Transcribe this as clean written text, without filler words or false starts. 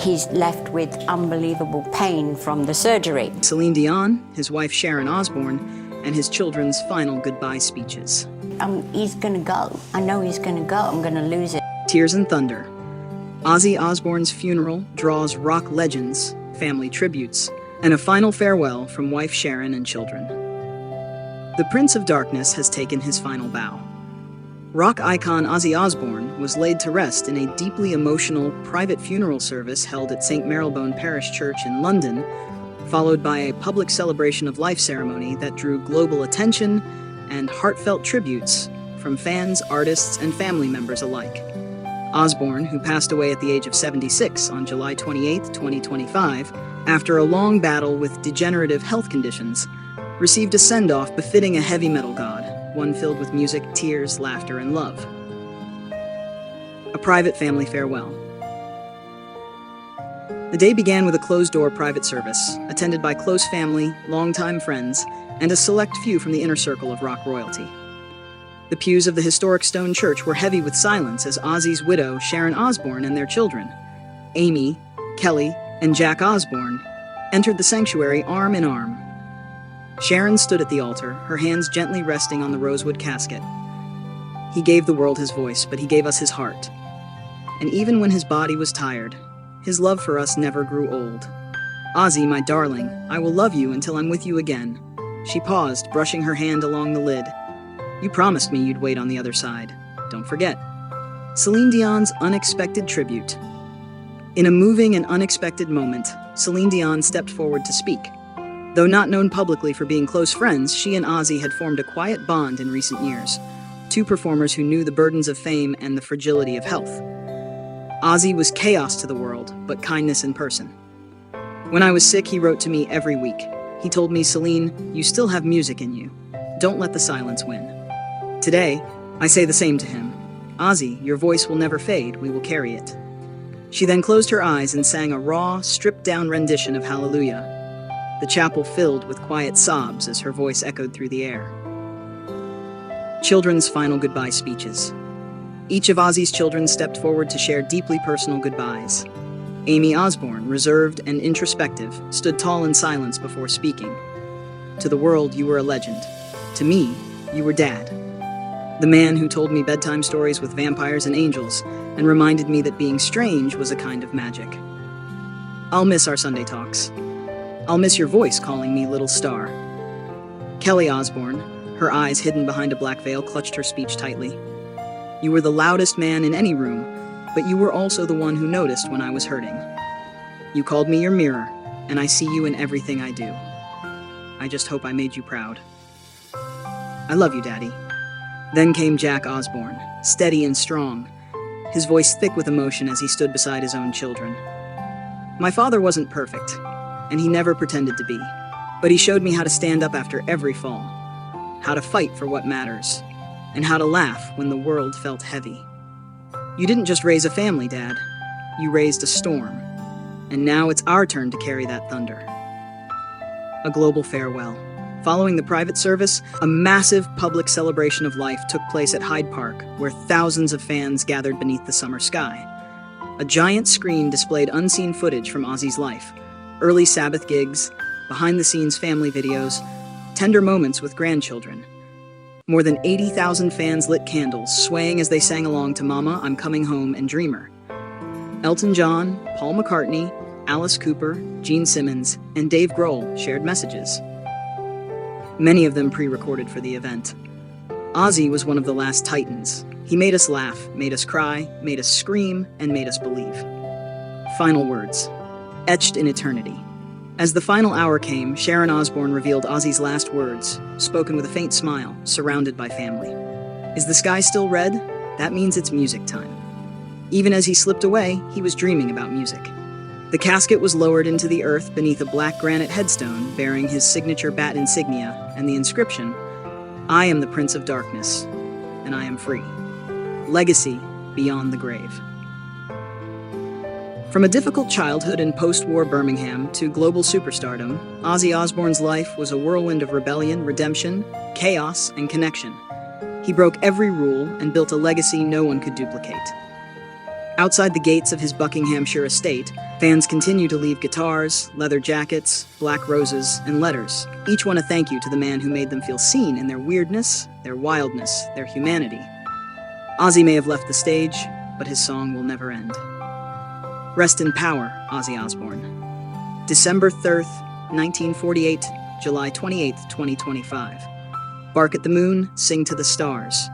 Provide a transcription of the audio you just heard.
He's left with unbelievable pain from the surgery. Celine Dion, his wife Sharon Osbourne, and his children's final goodbye speeches. He's gonna go. I know he's gonna go. I'm gonna lose it. Tears and Thunder. Ozzy Osbourne's funeral draws rock legends, family tributes, and a final farewell from wife Sharon and children. The Prince of Darkness has taken his final bow. Rock icon Ozzy Osbourne was laid to rest in a deeply emotional private funeral service held at St. Marylebone Parish Church in London, followed by a public celebration of life ceremony that drew global attention and heartfelt tributes from fans, artists, and family members alike. Osbourne, who passed away at the age of 76 on July 28, 2025, after a long battle with degenerative health conditions, received a send-off befitting a heavy metal god, one filled with music, tears, laughter, and love. A private family farewell. The day began with a closed-door private service, attended by close family, longtime friends, and a select few from the inner circle of rock royalty. The pews of the historic stone church were heavy with silence as Ozzy's widow, Sharon Osbourne, and their children, Aimee, Kelly, and Jack Osbourne, entered the sanctuary arm in arm. Sharon stood at the altar, her hands gently resting on the rosewood casket. He gave the world his voice, but he gave us his heart. And even when his body was tired, his love for us never grew old. Ozzy, my darling, I will love you until I'm with you again. She paused, brushing her hand along the lid. You promised me you'd wait on the other side. Don't forget. Celine Dion's unexpected tribute. In a moving and unexpected moment, Celine Dion stepped forward to speak. Though not known publicly for being close friends, she and Ozzy had formed a quiet bond in recent years, two performers who knew the burdens of fame and the fragility of health. Ozzy was chaos to the world, but kindness in person. When I was sick, he wrote to me every week. He told me, Celine, you still have music in you. Don't let the silence win. Today, I say the same to him. Ozzy, your voice will never fade, we will carry it. She then closed her eyes and sang a raw, stripped-down rendition of Hallelujah. The chapel filled with quiet sobs as her voice echoed through the air. Children's final goodbye speeches. Each of Ozzy's children stepped forward to share deeply personal goodbyes. Aimee Osbourne, reserved and introspective, stood tall in silence before speaking. To the world, you were a legend. To me, you were Dad. The man who told me bedtime stories with vampires and angels and reminded me that being strange was a kind of magic. I'll miss our Sunday talks. I'll miss your voice calling me Little Star. Kelly Osbourne, her eyes hidden behind a black veil, clutched her speech tightly. You were the loudest man in any room, but you were also the one who noticed when I was hurting. You called me your mirror, and I see you in everything I do. I just hope I made you proud. I love you, Daddy. Then came Jack Osbourne, steady and strong, his voice thick with emotion as he stood beside his own children. My father wasn't perfect, and he never pretended to be, but he showed me how to stand up after every fall, how to fight for what matters, and how to laugh when the world felt heavy. You didn't just raise a family, Dad. You raised a storm, and now it's our turn to carry that thunder. A global farewell. Following the private service, a massive public celebration of life took place at Hyde Park, where thousands of fans gathered beneath the summer sky. A giant screen displayed unseen footage from Ozzy's life, early Sabbath gigs, behind-the-scenes family videos, tender moments with grandchildren. More than 80,000 fans lit candles, swaying as they sang along to Mama, I'm Coming Home, and Dreamer. Elton John, Paul McCartney, Alice Cooper, Gene Simmons, and Dave Grohl shared messages. Many of them pre-recorded for the event. Ozzy was one of the last titans. He made us laugh, made us cry, made us scream, and made us believe. Final words, etched in eternity. As the final hour came, Sharon Osbourne revealed Ozzy's last words, spoken with a faint smile, surrounded by family. Is the sky still red? That means it's music time. Even as he slipped away, he was dreaming about music. The casket was lowered into the earth beneath a black granite headstone bearing his signature bat insignia and the inscription, I am the Prince of Darkness, and I am free. Legacy beyond the grave. From a difficult childhood in post-war Birmingham to global superstardom, Ozzy Osbourne's life was a whirlwind of rebellion, redemption, chaos, and connection. He broke every rule and built a legacy no one could duplicate. Outside the gates of his Buckinghamshire estate, fans continue to leave guitars, leather jackets, black roses, and letters, each one a thank you to the man who made them feel seen in their weirdness, their wildness, their humanity. Ozzy may have left the stage, but his song will never end. Rest in power, Ozzy Osbourne. December 3rd, 1948, July 28th, 2025. Bark at the moon, sing to the stars.